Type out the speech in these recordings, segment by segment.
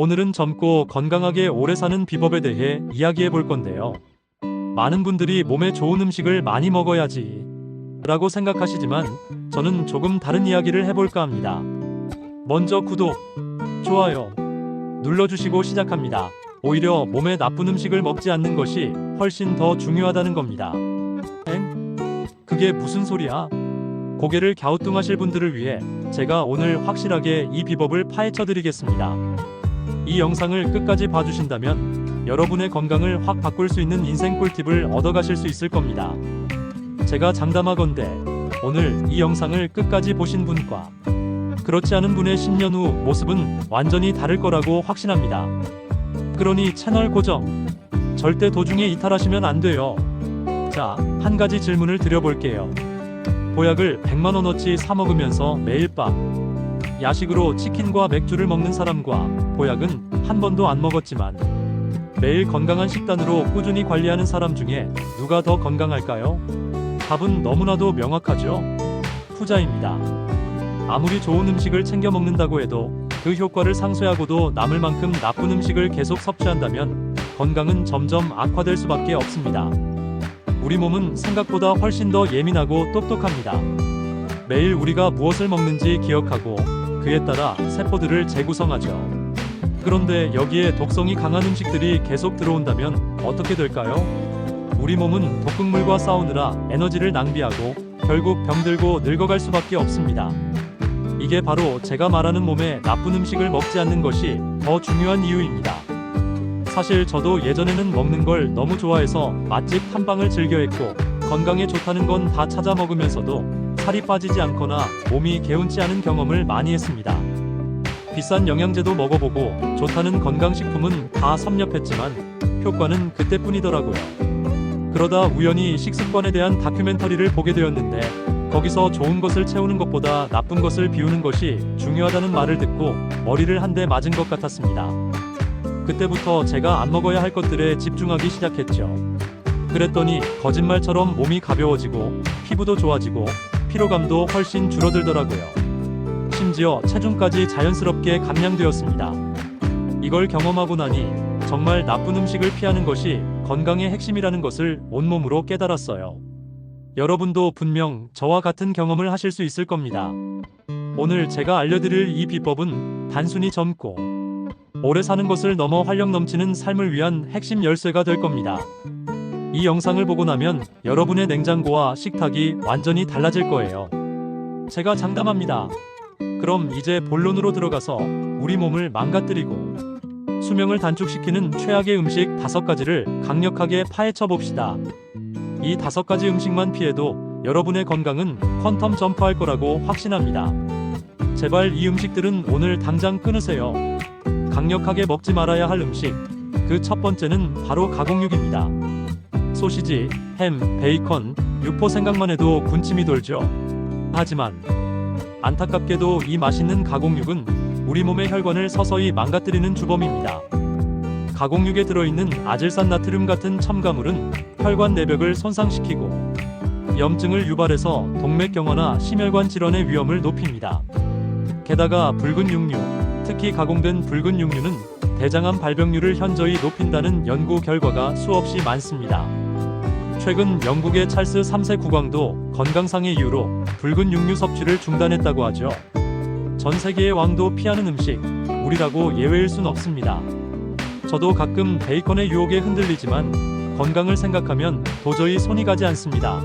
오늘은 젊고 건강하게 오래 사는 비법에 대해 이야기해 볼 건데요. 많은 분들이 몸에 좋은 음식을 많이 먹어야지 라고 생각하시지만 저는 조금 다른 이야기를 해볼까 합니다. 먼저 구독, 좋아요 눌러주시고 시작합니다. 오히려 몸에 나쁜 음식을 먹지 않는 것이 훨씬 더 중요하다는 겁니다. 그게 무슨 소리야? 고개를 갸우뚱하실 분들을 위해 제가 오늘 확실하게 이 비법을 파헤쳐 드리겠습니다. 이 영상을 끝까지 봐주신다면 여러분의 건강을 확 바꿀 수 있는 인생 꿀팁을 얻어가실 수 있을 겁니다. 제가 장담하건대 오늘 이 영상을 끝까지 보신 분과 그렇지 않은 분의 10년 후 모습은 완전히 다를 거라고 확신합니다. 그러니 채널 고정, 절대 도중에 이탈하시면 안 돼요. 자, 한 가지 질문을 드려볼게요. 보약을 100만원어치 사 먹으면서 매일 밤 야식으로 치킨과 맥주를 먹는 사람과 보약은 한 번도 안 먹었지만 매일 건강한 식단으로 꾸준히 관리하는 사람 중에 누가 더 건강할까요? 답은 너무나도 명확하죠. 후자입니다. 아무리 좋은 음식을 챙겨 먹는다고 해도 그 효과를 상쇄하고도 남을 만큼 나쁜 음식을 계속 섭취한다면 건강은 점점 악화될 수밖에 없습니다. 우리 몸은 생각보다 훨씬 더 예민하고 똑똑합니다. 매일 우리가 무엇을 먹는지 기억하고 그에 따라 세포들을 재구성하죠. 그런데 여기에 독성이 강한 음식들이 계속 들어온다면 어떻게 될까요? 우리 몸은 독극물과 싸우느라 에너지를 낭비하고 결국 병들고 늙어갈 수밖에 없습니다. 이게 바로 제가 말하는 몸에 나쁜 음식을 먹지 않는 것이 더 중요한 이유입니다. 사실 저도 예전에는 먹는 걸 너무 좋아해서 맛집 탐방을 즐겨했고 건강에 좋다는 건 다 찾아 먹으면서도 살이 빠지지 않거나 몸이 개운치 않은 경험을 많이 했습니다. 비싼 영양제도 먹어보고 좋다는 건강식품은 다 섭렵했지만 효과는 그때뿐이더라고요. 그러다 우연히 식습관에 대한 다큐멘터리를 보게 되었는데 거기서 좋은 것을 채우는 것보다 나쁜 것을 비우는 것이 중요하다는 말을 듣고 머리를 한 대 맞은 것 같았습니다. 그때부터 제가 안 먹어야 할 것들에 집중하기 시작했죠. 그랬더니 거짓말처럼 몸이 가벼워지고 피부도 좋아지고 피로감도 훨씬 줄어들더라고요. 심지어 체중까지 자연스럽게 감량되었습니다. 이걸 경험하고 나니 정말 나쁜 음식을 피하는 것이 건강의 핵심이라는 것을 온몸으로 깨달았어요. 여러분도 분명 저와 같은 경험을 하실 수 있을 겁니다. 오늘 제가 알려드릴 이 비법은 단순히 젊고 오래 사는 것을 넘어 활력 넘치는 삶을 위한 핵심 열쇠가 될 겁니다. 이 영상을 보고 나면 여러분의 냉장고와 식탁이 완전히 달라질 거예요. 제가 장담합니다. 그럼 이제 본론으로 들어가서 우리 몸을 망가뜨리고 수명을 단축시키는 최악의 음식 5가지를 강력하게 파헤쳐 봅시다. 이 5가지 음식만 피해도 여러분의 건강은 퀀텀 점프할 거라고 확신합니다. 제발 이 음식들은 오늘 당장 끊으세요. 강력하게 먹지 말아야 할 음식, 그 첫 번째는 바로 가공육입니다. 소시지, 햄, 베이컨, 육포 생각만 해도 군침이 돌죠. 하지만 안타깝게도 이 맛있는 가공육은 우리 몸의 혈관을 서서히 망가뜨리는 주범입니다. 가공육에 들어있는 아질산 나트륨 같은 첨가물은 혈관 내벽을 손상시키고 염증을 유발해서 동맥경화나 심혈관 질환의 위험을 높입니다. 게다가 붉은 육류, 특히 가공된 붉은 육류는 대장암 발병률을 현저히 높인다는 연구 결과가 수없이 많습니다. 최근 영국의 찰스 3세 국왕도 건강상의 이유로 붉은 육류 섭취를 중단했다고 하죠. 전 세계의 왕도 피하는 음식, 우리라고 예외일 순 없습니다. 저도 가끔 베이컨의 유혹에 흔들리지만 건강을 생각하면 도저히 손이 가지 않습니다.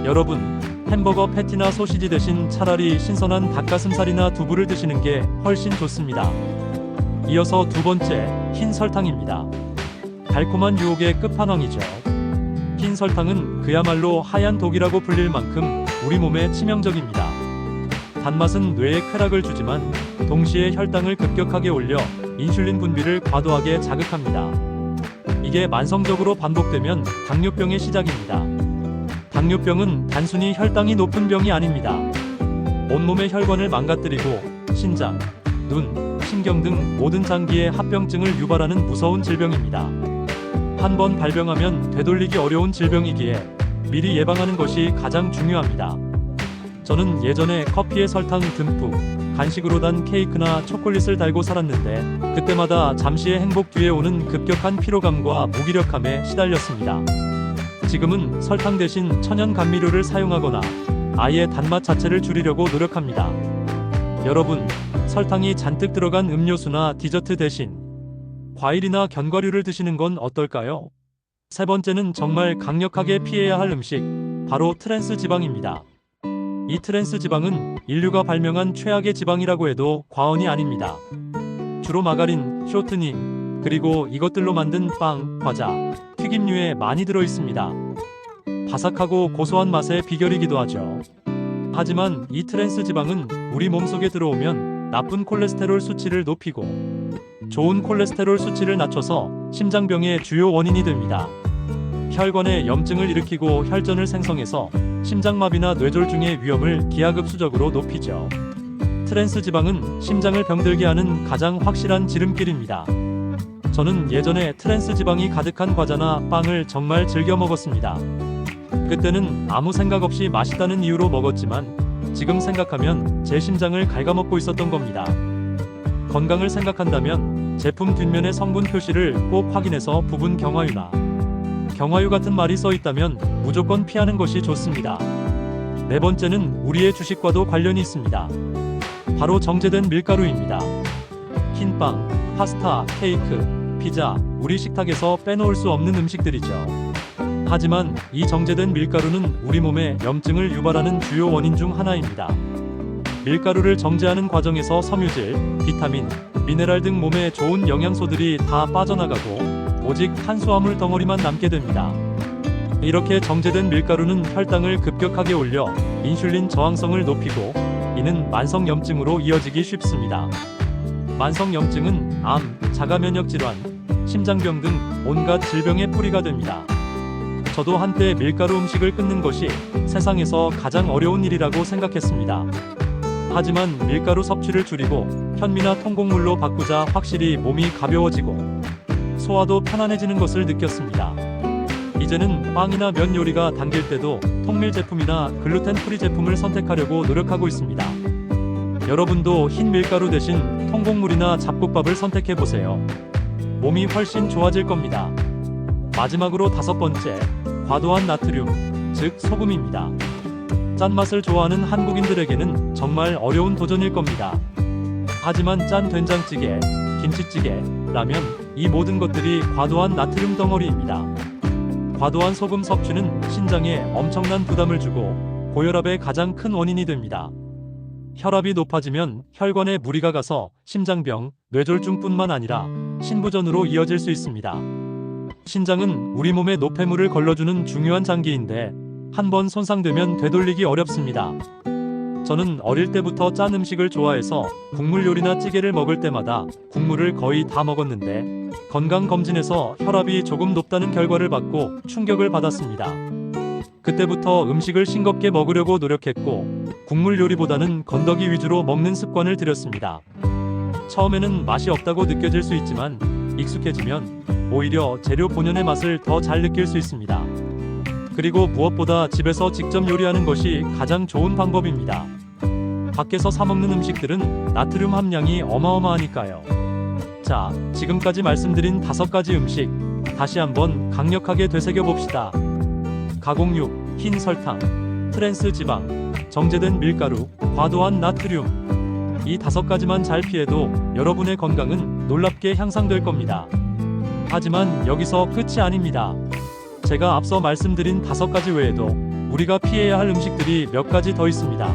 여러분, 햄버거 패티나 소시지 대신 차라리 신선한 닭가슴살이나 두부를 드시는 게 훨씬 좋습니다. 이어서 두 번째, 흰 설탕입니다. 달콤한 유혹의 끝판왕이죠. 흰 설탕은 그야말로 하얀 독이라고 불릴 만큼 우리 몸에 치명적입니다. 단맛은 뇌에 쾌락을 주지만 동시에 혈당을 급격하게 올려 인슐린 분비를 과도하게 자극합니다. 이게 만성적으로 반복되면 당뇨병의 시작입니다. 당뇨병은 단순히 혈당이 높은 병이 아닙니다. 온몸의 혈관을 망가뜨리고 신장, 눈, 신경 등 모든 장기에 합병증을 유발하는 무서운 질병입니다. 한 번 발병하면 되돌리기 어려운 질병이기에 미리 예방하는 것이 가장 중요합니다. 저는 예전에 커피에 설탕 듬뿍, 간식으로 단 케이크나 초콜릿을 달고 살았는데 그때마다 잠시의 행복 뒤에 오는 급격한 피로감과 무기력함에 시달렸습니다. 지금은 설탕 대신 천연 감미료를 사용하거나 아예 단맛 자체를 줄이려고 노력합니다. 여러분, 설탕이 잔뜩 들어간 음료수나 디저트 대신 과일이나 견과류를 드시는 건 어떨까요? 세 번째는 정말 강력하게 피해야 할 음식, 바로 트랜스 지방입니다. 이 트랜스 지방은 인류가 발명한 최악의 지방이라고 해도 과언이 아닙니다. 주로 마가린, 쇼트닝, 그리고 이것들로 만든 빵, 과자, 튀김류에 많이 들어 있습니다. 바삭하고 고소한 맛의 비결이기도 하죠. 하지만 이 트랜스 지방은 우리 몸속에 들어오면 나쁜 콜레스테롤 수치를 높이고 좋은 콜레스테롤 수치를 낮춰서 심장병의 주요 원인이 됩니다. 혈관에 염증을 일으키고 혈전을 생성해서 심장마비나 뇌졸중의 위험을 기하급수적으로 높이죠. 트랜스 지방은 심장을 병들게 하는 가장 확실한 지름길입니다. 저는 예전에 트랜스 지방이 가득한 과자나 빵을 정말 즐겨 먹었습니다. 그때는 아무 생각 없이 맛있다는 이유로 먹었지만 지금 생각하면 제 심장을 갉아먹고 있었던 겁니다. 건강을 생각한다면 제품 뒷면의 성분 표시를 꼭 확인해서 부분 경화유나 경화유 같은 말이 써 있다면 무조건 피하는 것이 좋습니다. 네 번째는 우리의 주식과도 관련이 있습니다. 바로 정제된 밀가루입니다. 흰빵, 파스타, 케이크, 피자, 우리 식탁에서 빼놓을 수 없는 음식들이죠. 하지만 이 정제된 밀가루는 우리 몸에 염증을 유발하는 주요 원인 중 하나입니다. 밀가루를 정제하는 과정에서 섬유질, 비타민, 미네랄 등 몸에 좋은 영양소들이 다 빠져나가고 오직 탄수화물 덩어리만 남게 됩니다. 이렇게 정제된 밀가루는 혈당을 급격하게 올려 인슐린 저항성을 높이고 이는 만성염증으로 이어지기 쉽습니다. 만성염증은 암, 자가면역질환, 심장병 등 온갖 질병의 뿌리가 됩니다. 저도 한때 밀가루 음식을 끊는 것이 세상에서 가장 어려운 일이라고 생각했습니다. 하지만 밀가루 섭취를 줄이고 현미나 통곡물로 바꾸자 확실히 몸이 가벼워지고 소화도 편안해지는 것을 느꼈습니다. 이제는 빵이나 면 요리가 당길 때도 통밀 제품이나 글루텐 프리 제품을 선택하려고 노력하고 있습니다. 여러분도 흰 밀가루 대신 통곡물이나 잡곡밥을 선택해 보세요. 몸이 훨씬 좋아질 겁니다. 마지막으로 다섯 번째, 과도한 나트륨, 즉 소금입니다. 짠맛을 좋아하는 한국인들에게는 정말 어려운 도전일 겁니다. 하지만 짠 된장찌개, 김치찌개, 라면, 이 모든 것들이 과도한 나트륨 덩어리입니다. 과도한 소금 섭취는 신장에 엄청난 부담을 주고 고혈압의 가장 큰 원인이 됩니다. 혈압이 높아지면 혈관에 무리가 가서 심장병, 뇌졸중뿐만 아니라 신부전으로 이어질 수 있습니다. 신장은 우리 몸에 노폐물을 걸러주는 중요한 장기인데 한번 손상되면 되돌리기 어렵습니다. 저는 어릴 때부터 짠 음식을 좋아해서 국물 요리나 찌개를 먹을 때마다 국물을 거의 다 먹었는데 건강검진에서 혈압이 조금 높다는 결과를 받고 충격을 받았습니다. 그때부터 음식을 싱겁게 먹으려고 노력했고 국물 요리보다는 건더기 위주로 먹는 습관을 들였습니다. 처음에는 맛이 없다고 느껴질 수 있지만 익숙해지면 오히려 재료 본연의 맛을 더 잘 느낄 수 있습니다. 그리고 무엇보다 집에서 직접 요리하는 것이 가장 좋은 방법입니다. 밖에서 사 먹는 음식들은 나트륨 함량이 어마어마하니까요. 자, 지금까지 말씀드린 5가지 음식 다시 한번 강력하게 되새겨봅시다. 가공육, 흰 설탕, 트랜스 지방, 정제된 밀가루, 과도한 나트륨. 이 5가지만 잘 피해도 여러분의 건강은 놀랍게 향상될 겁니다. 하지만 여기서 끝이 아닙니다. 제가 앞서 말씀드린 5가지 외에도 우리가 피해야 할 음식들이 몇 가지 더 있습니다.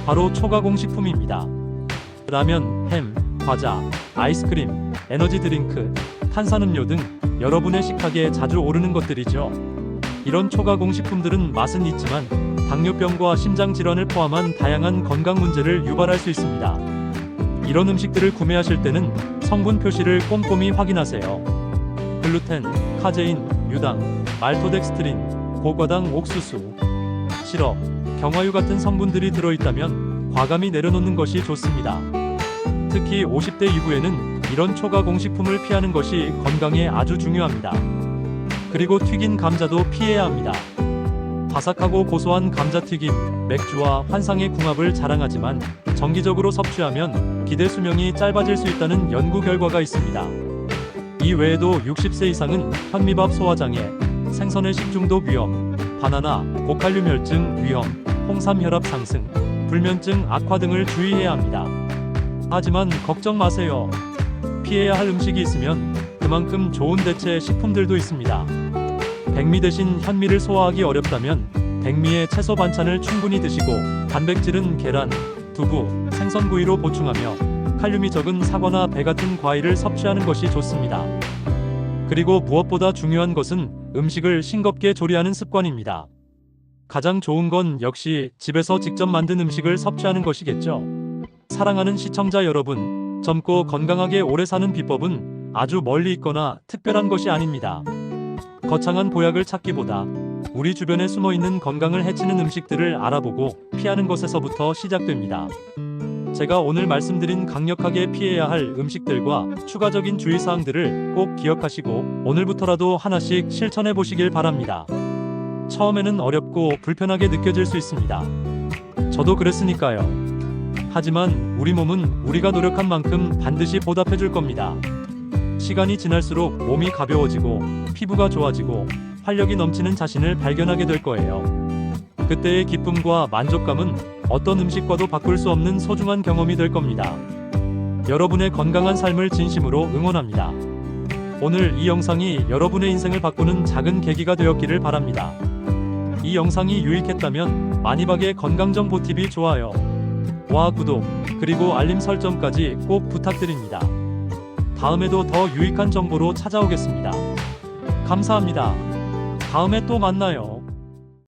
바로 초가공식품입니다. 라면, 햄, 과자, 아이스크림, 에너지 드링크, 탄산음료 등 여러분의 식탁에 자주 오르는 것들이죠. 이런 초가공식품들은 맛은 있지만 당뇨병과 심장질환을 포함한 다양한 건강 문제를 유발할 수 있습니다. 이런 음식들을 구매하실 때는 성분 표시를 꼼꼼히 확인하세요. 글루텐, 카제인, 유당, 말토덱스트린, 고과당 옥수수, 시럽, 경화유 같은 성분들이 들어있다면 과감히 내려놓는 것이 좋습니다. 특히 50대 이후에는 이런 초가공식품을 피하는 것이 건강에 아주 중요합니다. 그리고 튀긴 감자도 피해야 합니다. 바삭하고 고소한 감자튀김, 맥주와 환상의 궁합을 자랑하지만 정기적으로 섭취하면 기대 수명이 짧아질 수 있다는 연구 결과가 있습니다. 이 외에도 60세 이상은 현미밥 소화장애, 생선의 식중독 위험, 바나나, 고칼륨 혈증 위험, 홍삼 혈압 상승, 불면증 악화 등을 주의해야 합니다. 하지만 걱정 마세요. 피해야 할 음식이 있으면 그만큼 좋은 대체 식품들도 있습니다. 백미 대신 현미를 소화하기 어렵다면 백미의 채소 반찬을 충분히 드시고 단백질은 계란, 두부, 생선구이로 보충하며 칼륨이 적은 사과나 배 같은 과일을 섭취하는 것이 좋습니다. 그리고 무엇보다 중요한 것은 음식을 싱겁게 조리하는 습관입니다. 가장 좋은 건 역시 집에서 직접 만든 음식을 섭취하는 것이겠죠. 사랑하는 시청자 여러분, 젊고 건강하게 오래 사는 비법은 아주 멀리 있거나 특별한 것이 아닙니다. 거창한 보약을 찾기보다 우리 주변에 숨어있는 건강을 해치는 음식들을 알아보고 피하는 것에서부터 시작됩니다. 제가 오늘 말씀드린 강력하게 피해야 할 음식들과 추가적인 주의사항들을 꼭 기억하시고 오늘부터라도 하나씩 실천해 보시길 바랍니다. 처음에는 어렵고 불편하게 느껴질 수 있습니다. 저도 그랬으니까요. 하지만 우리 몸은 우리가 노력한 만큼 반드시 보답해 줄 겁니다. 시간이 지날수록 몸이 가벼워지고 피부가 좋아지고 활력이 넘치는 자신을 발견하게 될 거예요. 그때의 기쁨과 만족감은 어떤 음식과도 바꿀 수 없는 소중한 경험이 될 겁니다. 여러분의 건강한 삶을 진심으로 응원합니다. 오늘 이 영상이 여러분의 인생을 바꾸는 작은 계기가 되었기를 바랍니다. 이 영상이 유익했다면 마니박의 건강정보TV 좋아요와 구독, 그리고 알림 설정까지 꼭 부탁드립니다. 다음에도 더 유익한 정보로 찾아오겠습니다. 감사합니다. 다음에 또 만나요.